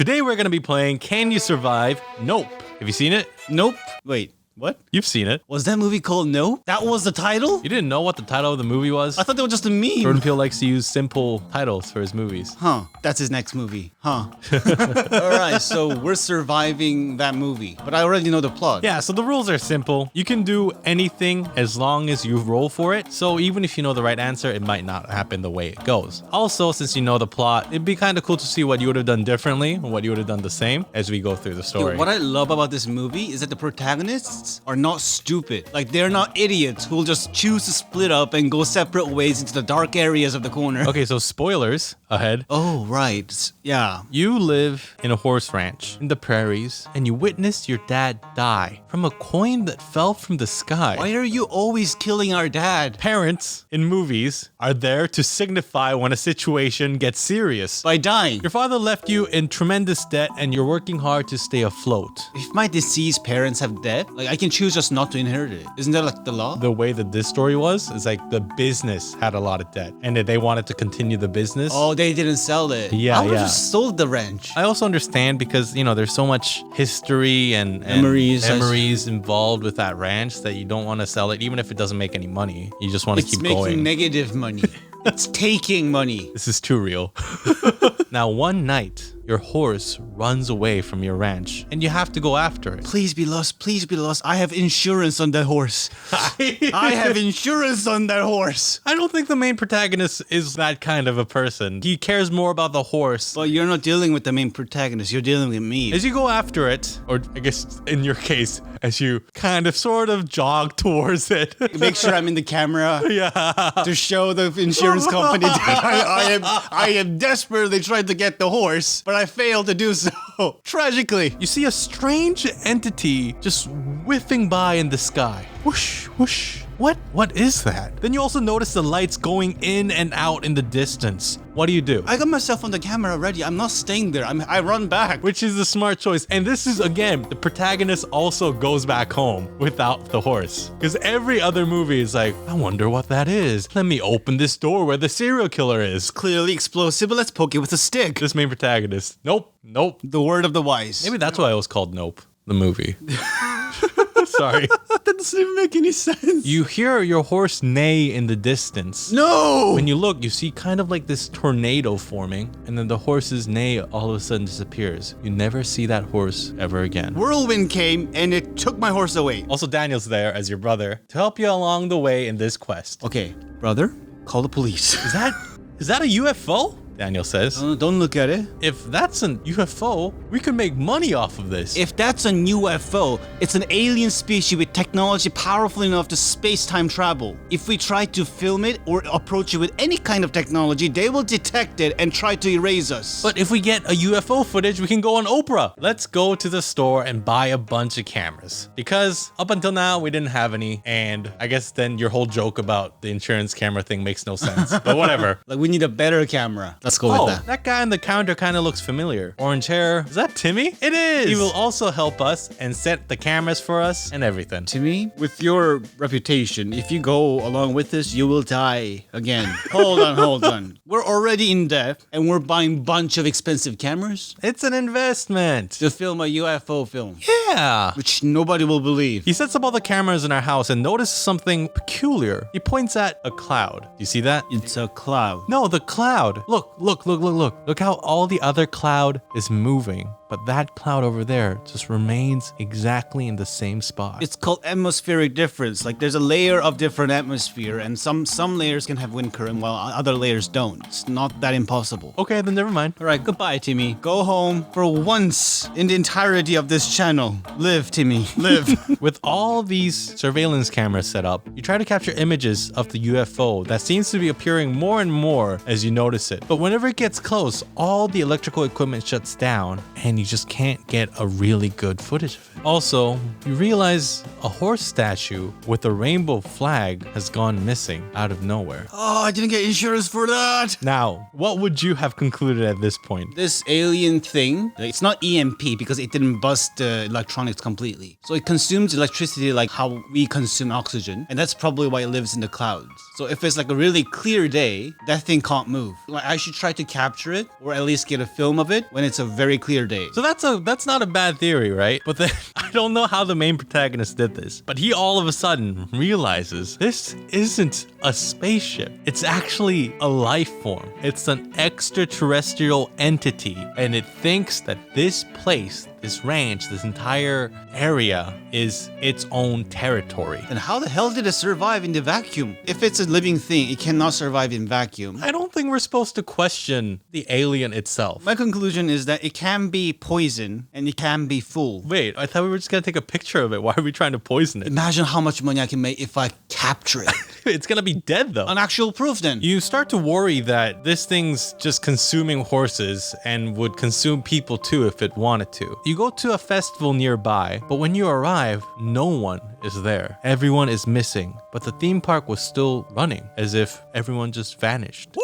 Today we're going to be playing Can You Survive? Nope. Have you seen it? Nope. Wait, what? You've seen it. Was that movie called Nope? That was the title? You didn't know what the title of the movie was? I thought that was just a meme. Jordan Peele likes to use simple titles for his movies. Huh. That's his next movie. Huh. Alright, so we're surviving that movie. But I already know the plot. Yeah, so the rules are simple. You can do anything as long as you roll for it. So even if you know the right answer, it might not happen the way it goes. Also, since you know the plot, it'd be kind of cool to see what you would have done differently or what you would have done the same as we go through the story. Dude, what I love about this movie is that the protagonists are not stupid. Like, they're not idiots who'll just choose to split up and go separate ways into the dark areas of the corner. Okay, so spoilers ahead. Oh, right. Yeah. You live in a horse ranch in the prairies and you witnessed your dad die from a coin that fell from the sky. Why are you always killing our dad? Parents in movies are there to signify when a situation gets serious. By dying. Your father left you in tremendous debt and you're working hard to stay afloat. If my deceased parents have debt, like, I can choose just not to inherit it. Isn't that like the law? The way that this story was is like the business had a lot of debt and they wanted to continue the business. Oh, they didn't sell it. Yeah, I would yeah. have just sold the ranch. I also understand because, you know, there's so much history and Memories. involved with that ranch that you don't want to sell it, even if it doesn't make any money. You just want to It's keep making going. negative money. It's taking money. This is too real. Now, one night, your horse runs away from your ranch and you have to go after it. Please be lost. Please be lost. I have insurance on that horse. I have insurance on that horse. I don't think the main protagonist is that kind of a person. He cares more about the horse. But you're not dealing with the main protagonist. You're dealing with me. As you go after it, or I guess in your case, as you kind of sort of jog towards it. Make sure I'm in the camera. Yeah. To show the insurance company that I am desperately trying to get the horse, but I failed to do so. Tragically. You see a strange entity just whiffing by in the sky. Whoosh, whoosh. What is that? Then you also notice the lights going in and out in the distance. What do you do? I got myself on the camera already. I'm not staying there. I run back. Which is the smart choice. And this is, again, the protagonist also goes back home without the horse. Because every other movie is like, I wonder what that is. Let me open this door where the serial killer is. Clearly explosive, but let's poke it with a stick. This main protagonist. Nope. The word of the wise. Maybe that's why it was called Nope, the movie. Sorry. That doesn't even make any sense. You hear your horse neigh in the distance. No! When you look, you see kind of like this tornado forming, and then the horse's neigh all of a sudden disappears. You never see that horse ever again. Whirlwind came and it took my horse away. Also, Daniel's there as your brother to help you along the way in this quest. Okay, brother, call the police. Is that a UFO? Daniel says. Don't look at it. If that's an UFO, we could make money off of this. If that's an UFO, it's an alien species with technology powerful enough to space-time travel. If we try to film it or approach it with any kind of technology, they will detect it and try to erase us. But if we get a UFO footage, we can go on Oprah. Let's go to the store and buy a bunch of cameras. Because up until now, we didn't have any. And I guess then your whole joke about the insurance camera thing makes no sense. But whatever. Like, we need a better camera. Let's go with that. That guy on the counter kind of looks familiar. Orange hair. Is that Timmy? It is. He will also help us and set the cameras for us and everything. Timmy, with your reputation, if you go along with this, you will die again. Hold on. We're already in debt and we're buying a bunch of expensive cameras It's an investment. to film a UFO film, Yeah. which nobody will believe. He sets up all the cameras in our house and notices something peculiar. He points at a cloud. You see that? It's a cloud. No, the cloud. Look. Look how all the other cloud is moving. But that cloud over there just remains exactly in the same spot. It's called atmospheric difference. Like, there's a layer of different atmosphere, and some layers can have wind current while other layers don't. It's not that impossible. Okay, then never mind. All right, goodbye, Timmy. Go home for once in the entirety of this channel. Live, Timmy. Live. With all these surveillance cameras set up, you try to capture images of the UFO that seems to be appearing more and more as you notice it. But whenever it gets close, all the electrical equipment shuts down and you just can't get a really good footage of it. Also, you realize a horse statue with a rainbow flag has gone missing out of nowhere. Oh, I didn't get insurance for that. Now, what would you have concluded at this point? This alien thing, it's not EMP because it didn't bust the electronics completely. So it consumes electricity like how we consume oxygen. And that's probably why it lives in the clouds. So if it's like a really clear day, that thing can't move. Like I should try to capture it or at least get a film of it when it's a very clear day. So that's not a bad theory, right? But then I don't know how the main protagonist did this. But he all of a sudden realizes this isn't a spaceship. It's actually a life form. It's an extraterrestrial entity. And it thinks that this place, this ranch, this entire area is its own territory. And how the hell did it survive in the vacuum? If it's a living thing, it cannot survive in vacuum. I don't think we're supposed to question the alien itself. My conclusion is that it can be poison and it can be full. Wait, I thought we were just gonna take a picture of it. Why are we trying to poison it? Imagine how much money I can make if I capture it. It's gonna be dead though. An actual proof then. You start to worry that this thing's just consuming horses and would consume people too if it wanted to. You go to a festival nearby, but when you arrive, no one is there. Everyone is missing, but the theme park was still running as if everyone just vanished.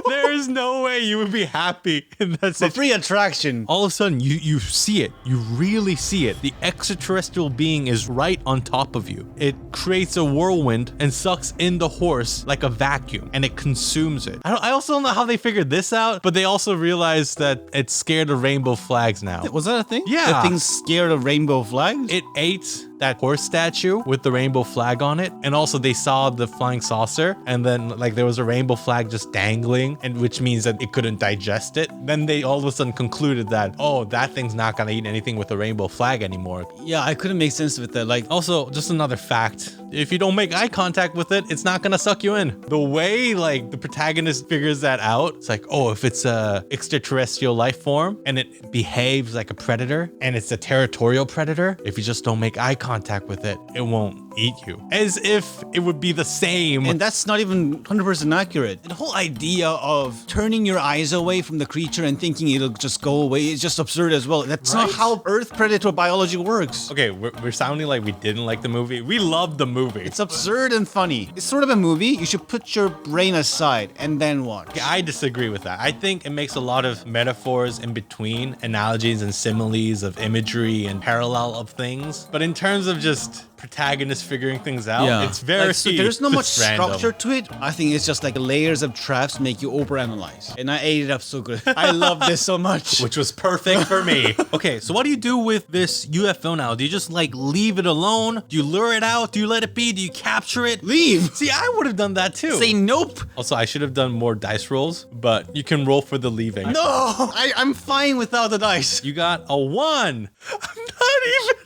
There is no way you would be happy in that It's a situation. free attraction. All of a sudden, you see it. You really see it. The extraterrestrial being is right on top of you. It creates a whirlwind and sucks in the horse like a vacuum, and it consumes it. I also don't know how they figured this out, but they also realized that it's scared of rainbow flags now. Was that a thing? Yeah. The thing's scared of rainbow flags? It ate that horse statue with the rainbow flag on it, and also they saw the flying saucer, and then like there was a rainbow flag just dangling, and which means that it couldn't digest it. Then they all of a sudden concluded that, oh, that thing's not gonna eat anything with a rainbow flag anymore. Yeah, I couldn't make sense with that. Like, Also, just another fact, if you don't make eye contact with it, it's not gonna suck you in. The way like the protagonist figures that out, it's like, oh, if it's a extraterrestrial life form and it behaves like a predator and it's a territorial predator, if you just don't make eye contact with it, it won't eat you. As if it would be the same. and that's not even 100% accurate. The whole idea of turning your eyes away from the creature and thinking it'll just go away is just absurd as well. That's not Right? how Earth predator biology works. Okay, we're sounding like we didn't like the movie. We loved the movie. It's absurd and funny. It's sort of a movie you should put your brain aside and then watch. I disagree with that. I think it makes a lot of metaphors in between, analogies and similes of imagery and parallel of things. But in terms of just protagonists figuring things out, it's very Like, so there's not much just random. structure to it. I think it's just like layers of traps make you overanalyze. And I ate it up so good. I love this so much. Which was perfect for me. Okay, so what do you do with this UFO now? Do you just like leave it alone? Do you lure it out? Do you let it be? Do you capture it? Leave. See, I would have done that too. Say nope. Also, I should have done more dice rolls, but you can roll for the leaving. No, I'm fine without the dice. You got a 1. I'm not even.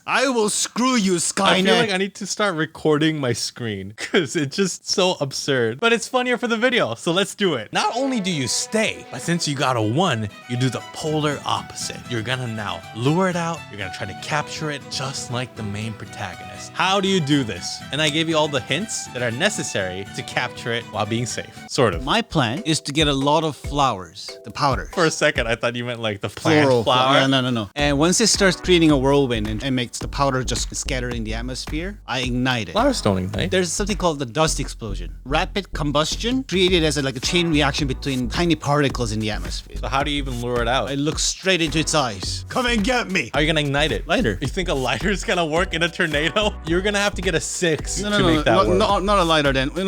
I will screw you, I Skynet. feel like I need to start recording my screen because it's just so absurd. But it's funnier for the video, so let's do it. Not only do you stay, but since you got a 1, you do the polar opposite. You're gonna now lure it out. You're gonna try to capture it just like the main protagonist. How do you do this? And I gave you all the hints that are necessary to capture it while being safe. Sort of. My plan is to get a lot of flowers, the powder. For a second, I thought you meant like the plant Floral flower. No. And once it starts creating a whirlwind and makes the powder just scatter in the atmosphere, I ignite it. Flowers don't ignite. There's something called the dust explosion. Rapid combustion created as like a chain reaction between tiny particles in the atmosphere. So how do you even lure it out? I look straight into its eyes. Come and get me. How are you gonna ignite it? Lighter. You think a lighter is gonna work in a tornado? You're gonna have to get a 6 No, to make that work. not a lighter then. There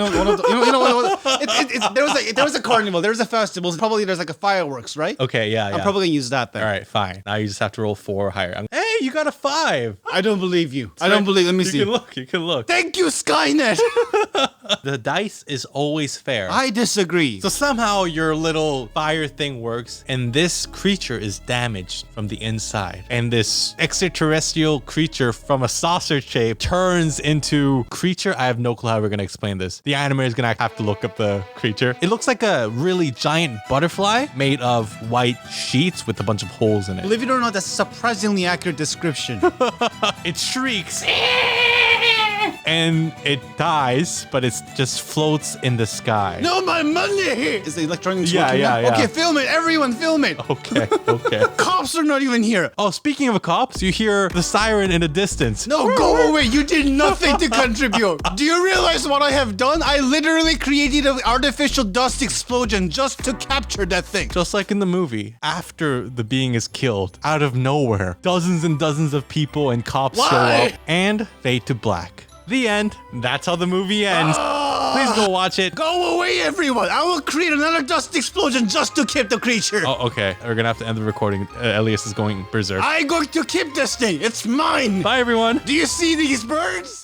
was a carnival, there was a festival, probably there's like a fireworks, right? Okay, yeah. I'm probably gonna use that then. All right, fine. Now you just have to roll 4 higher. Hey, you got a 5. I don't believe you. I don't believe. Let me see. You can look. Thank you, Skynet. The dice is always fair. I disagree. So somehow your little fire thing works, and this creature is damaged from the inside. And this extraterrestrial creature from a saucer shape turns into creature. I have no clue how we're gonna explain this. The animator is gonna have to look up the creature. It looks like a really giant butterfly made of white sheets with a bunch of holes in it. Believe it or not, that's a surprisingly accurate description. It shrieks and it dies, but it just floats in the sky. No, my money! Is the electronics Yeah, working yeah, now? yeah. Okay, film it. Everyone film it. Okay, okay. Cops are not even here. Oh, speaking of cops, you hear the siren in the distance. No, go away. You did nothing to contribute. Do you realize what I have done? I literally created an artificial dust explosion just to capture that thing. Just like in the movie, after the being is killed, out of nowhere, dozens and dozens of people and cops show Why? up and fade to black. The end. That's how the movie ends. Please go watch it. Go away, everyone. I will create another dust explosion just to keep the creature. Oh, okay. We're gonna have to end the recording. Elias is going berserk. I'm going to keep this thing. It's mine. Bye, everyone. Do you see these birds?